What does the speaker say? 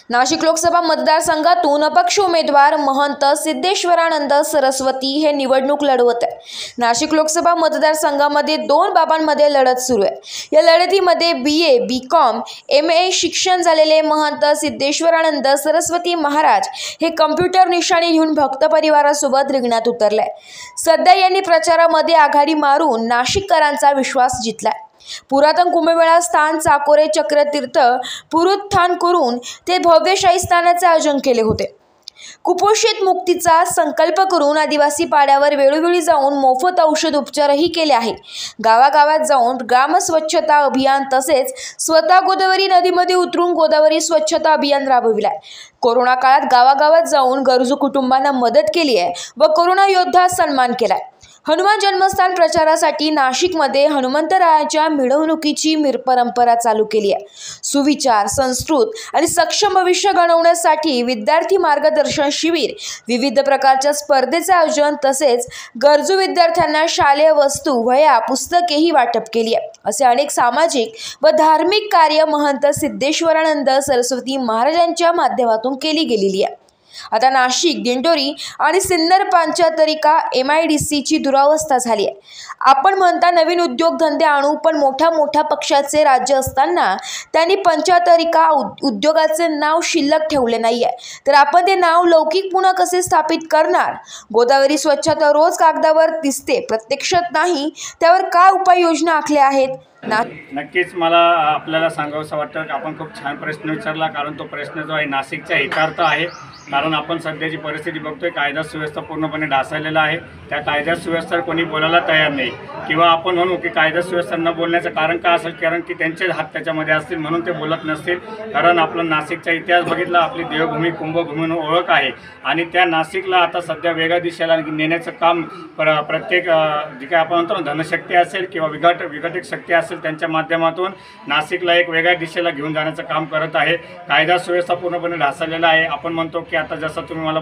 नाशिक लोकसभा मतदारसंघातून अपक्ष उमेदवार महंत सिद्धेश्वरानंद सरस्वती हे निवडणूक लढवत आहे। नाशिक लोकसभा मतदारसंघामध्ये दोन बाबांमध्ये लढत सुरू आहे। या लढतीमध्ये BA, BCom, MA शिक्षण झालेले महंत सिद्धेश्वरानंद सरस्वती महाराज हे कम्प्युटर निशाणी घेऊन भक्त परिवारासोबत रिंगणात उतरले। सध्या यांनी प्रचारामध्ये आघाडी मारून नाशिककरांचा विश्वास जिंकलाय। पुरातन कुंभमेळा स्थान चाकोरे चक्रतीर्थ पुनरुत्थान करून ते भव्य शाही स्नानाचे आयोजन केले होते। कुपोषित मुक्तीचा संकल्प करून आदिवासी पाड्यावर वेळोवेळी जाऊन मोफत औषध उपचारही केले आहे। गावागावात जाऊन ग्राम स्वच्छता अभियान तसेच स्वतः गोदावरी नदीमध्ये उतरून गोदावरी स्वच्छता अभियान राबविले। कोरोना काळात गावागावात जाऊन गरजू कुटुंबांना मदत केली आहे व कोरोना योद्धा सन्मान केलाय। हनुमान जन्मस्थान प्रचारासाठी नाशिकमध्ये हनुमंतरायाच्या मिरवणुकीची परंपरा चालू केली आहे। सुविचार, संस्कृत आणि सक्षम भविष्य घडवण्यासाठी विद्यार्थी मार्गदर्शन शिबिर, विविध प्रकारच्या स्पर्धेचे आयोजन तसेच गरजू विद्यार्थ्यांना शालेय वस्तू, वह्या, पुस्तकेही वाटप केली आहे। असे अनेक सामाजिक व धार्मिक कार्य महंत सिद्धेश्वरानंद सरस्वती महाराजांच्या माध्यमातून केली गेलेली आहे। आता नाशिक, दिंडोरी आणि सिन्नर पंचायतरिका MIDCची दुरावस्था झाली आहे। आपण म्हणता नवीन उद्योगधंदे आणू, पण मोठ्या पक्षाचे राज्य असताना त्यांनी पंचायतरिका उद्योगाचे नाव शिल्लक ठेवले नाहीये, तर आपण ते नाव लौकिक पुन्हा कसे स्थापित करणार? गोदावरी स्वच्छता रोज कागदावर दिसते, प्रत्यक्षात नाही, त्यावर काय उपाययोजना आखल्या आहेत? नक्कीच मला आपल्याला सांगावंसं वाटतं की आपण खूप छान प्रश्न विचारला, कारण तो प्रश्न जो आहे नाशिकच्या हितार्थ आहे। कारण आपण सध्याची परिस्थिती बघतोय, कायदा सुव्यवस्था पूर्णपणे ढासळलेला आहे। त्या कायदा सुव्यवस्थेवर कोणी बोलायला तयार नाही, किंवा आपण म्हणू की कायदा सुव्यवस्था न बोलण्याचं कारण काय असेल, कारण की त्यांचे हात त्याच्यामध्ये असतील म्हणून ते बोलत नसतील। कारण आपला नाशिकचा इतिहास बघितला, आपली देवभूमी कुंभभूमी म्हणून ओळख आहे आणि त्या नाशिकला आता सध्या वेगळ्या दिशेला नेण्याचं काम प्रत्येक जे काय आपण म्हणतो ना, धनशक्ती असेल किंवा विघटित शक्ती असेल, त्यांच्या माध्यमातून नाशिकला एक वेगळ्या दिशेला घेऊन जाण्याचं काम करत आहे। कायदा सुव्यवस्था पूर्णपणे ढासळलेला आहे। आपण म्हणतो की आता जसं तुम्ही मला